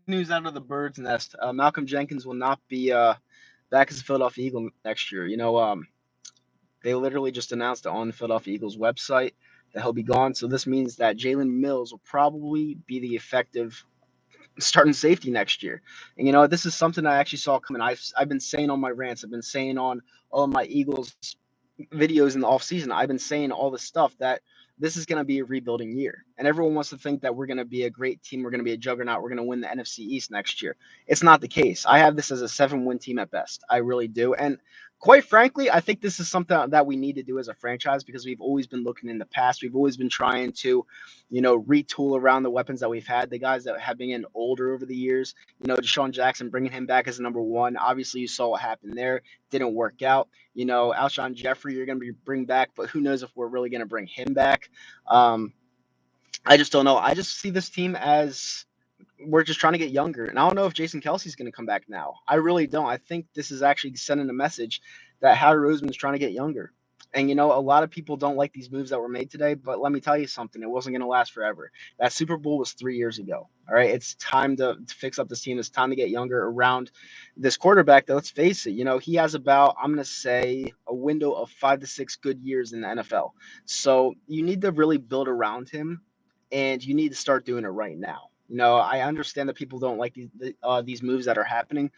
news out of the bird's nest. Malcolm Jenkins will not be back as a Philadelphia Eagle next year. They literally just announced it on the Philadelphia Eagles website that he'll be gone. So this means that Jalen Mills will probably be the effective starting safety next year. And this is something I actually saw coming. I've been saying on my rants. I've been saying on all of my Eagles videos in the offseason. I've been saying all this stuff that this is going to be a rebuilding year. And everyone wants to think that we're going to be a great team. We're going to be a juggernaut. We're going to win the NFC East next year. It's not the case. I have this as a 7-win team at best. I really do. And quite frankly, I think this is something that we need to do as a franchise because we've always been looking in the past. We've always been trying to, retool around the weapons that we've had. The guys that have been getting older over the years, Deshaun Jackson, bringing him back as a number one. Obviously, you saw what happened there. Didn't work out. Alshon Jeffrey, you're going to bring back, but who knows if we're really going to bring him back. Um, I just don't know. I just see this team as we're just trying to get younger. And I don't know if Jason Kelsey's going to come back now. I really don't. I think this is actually sending a message that Howie Roseman's trying to get younger. And a lot of people don't like these moves that were made today, but let me tell you something. It wasn't going to last forever. That Super Bowl was 3 years ago. All right. It's time to fix up this team. It's time to get younger around this quarterback that, let's face it, he has about, I'm going to say, a window of 5 to 6 good years in the NFL. So you need to really build around him and you need to start doing it right now. I understand that people don't like these moves that are happening,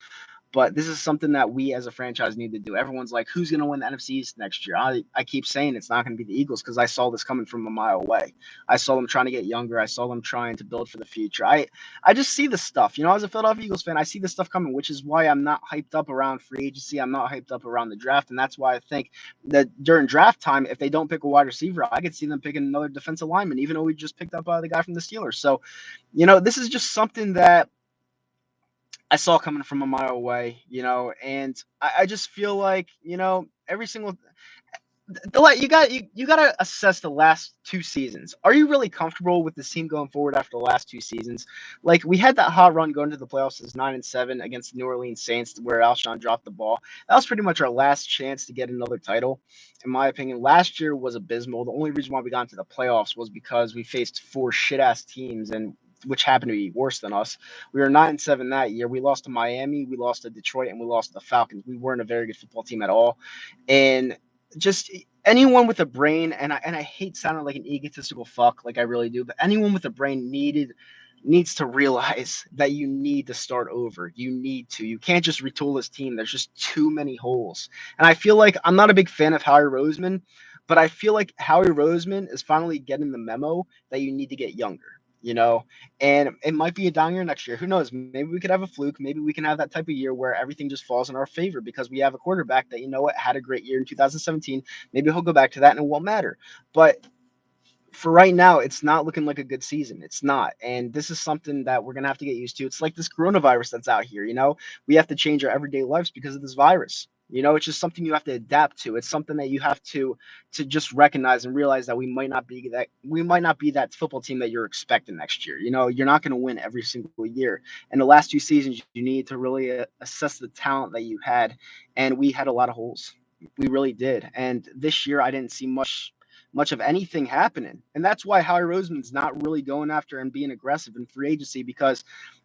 but this is something that we as a franchise need to do. Everyone's like, who's going to win the NFC East next year? I keep saying it's not going to be the Eagles because I saw this coming from a mile away. I saw them trying to get younger. I saw them trying to build for the future. I just see this stuff. As a Philadelphia Eagles fan, I see this stuff coming, which is why I'm not hyped up around free agency. I'm not hyped up around the draft. And that's why I think that during draft time, if they don't pick a wide receiver, I could see them picking another defensive lineman, even though we just picked up the guy from the Steelers. So, this is just something that I saw coming from a mile away, and I just feel like, every single you got to assess the last 2 seasons. Are you really comfortable with this team going forward after the last 2 seasons? Like we had that hot run going to the playoffs as 9-7 against the New Orleans Saints, where Alshon dropped the ball. That was pretty much our last chance to get another title, in my opinion. Last year was abysmal. The only reason why we got into the playoffs was because we faced 4 shit ass teams and which happened to be worse than us. We were 9-7 that year. We lost to Miami, we lost to Detroit, and we lost to the Falcons. We weren't a very good football team at all. And just anyone with a brain, and I hate sounding like an egotistical fuck, like I really do, but anyone with a brain needs to realize that you need to start over. You need to. You can't just retool this team. There's just too many holes. And I feel like I'm not a big fan of Howie Roseman, but I feel like Howie Roseman is finally getting the memo that you need to get younger. And it might be a down year next year. Who knows? Maybe we could have a fluke. Maybe we can have that type of year where everything just falls in our favor because we have a quarterback that, had a great year in 2017. Maybe he'll go back to that and it won't matter. But for right now, it's not looking like a good season. It's not. And this is something that we're going to have to get used to. It's like this coronavirus that's out here. We have to change our everyday lives because of this virus. It's just something you have to adapt to. It's something that you have to just recognize and realize that we might not be that football team that you're expecting next year. You're not going to win every single year. And the last 2 seasons, you need to really assess the talent that you had, and we had a lot of holes. We really did. And this year, I didn't see much of anything happening. And that's why Howie Roseman's not really going after and being aggressive in free agency because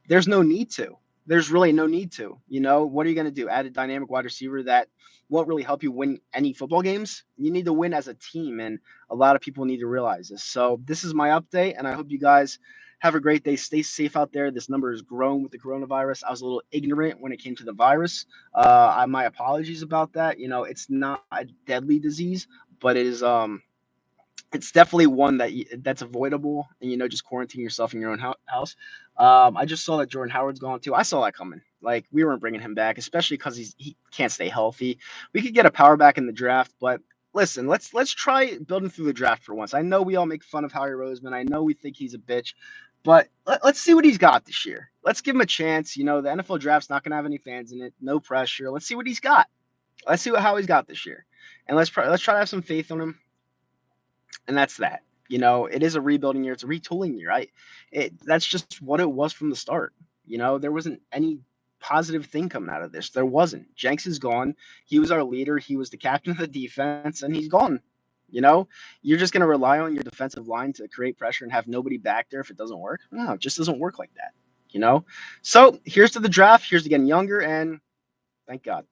there's no need to. There's really no need to. What are you going to do? Add a dynamic wide receiver that won't really help you win any football games? You need to win as a team, and a lot of people need to realize this. So this is my update, and I hope you guys have a great day. Stay safe out there. This number has grown with the coronavirus. I was a little ignorant when it came to the virus. My apologies about that. It's not a deadly disease, but it's definitely one that's avoidable, and just quarantine yourself in your own house. I just saw that Jordan Howard's gone too. I saw that coming. Like we weren't bringing him back, especially because he can't stay healthy. We could get a power back in the draft, but listen, let's try building through the draft for once. I know we all make fun of Howie Roseman. I know we think he's a bitch, but let's see what he's got this year. Let's give him a chance. The NFL draft's not gonna have any fans in it. No pressure. Let's see what he's got. Let's see how he's got this year, and let's try to have some faith on him, and that's that. It is a rebuilding year. It's a retooling year. That's just what it was from the start. There wasn't any positive thing coming out of this. There wasn't. Jenks is gone. He was our leader. He was the captain of the defense, and he's gone. You're just going to rely on your defensive line to create pressure and have nobody back there if it doesn't work. No, it just doesn't work like that. you know? So here's to the draft. Here's to getting younger, and thank God.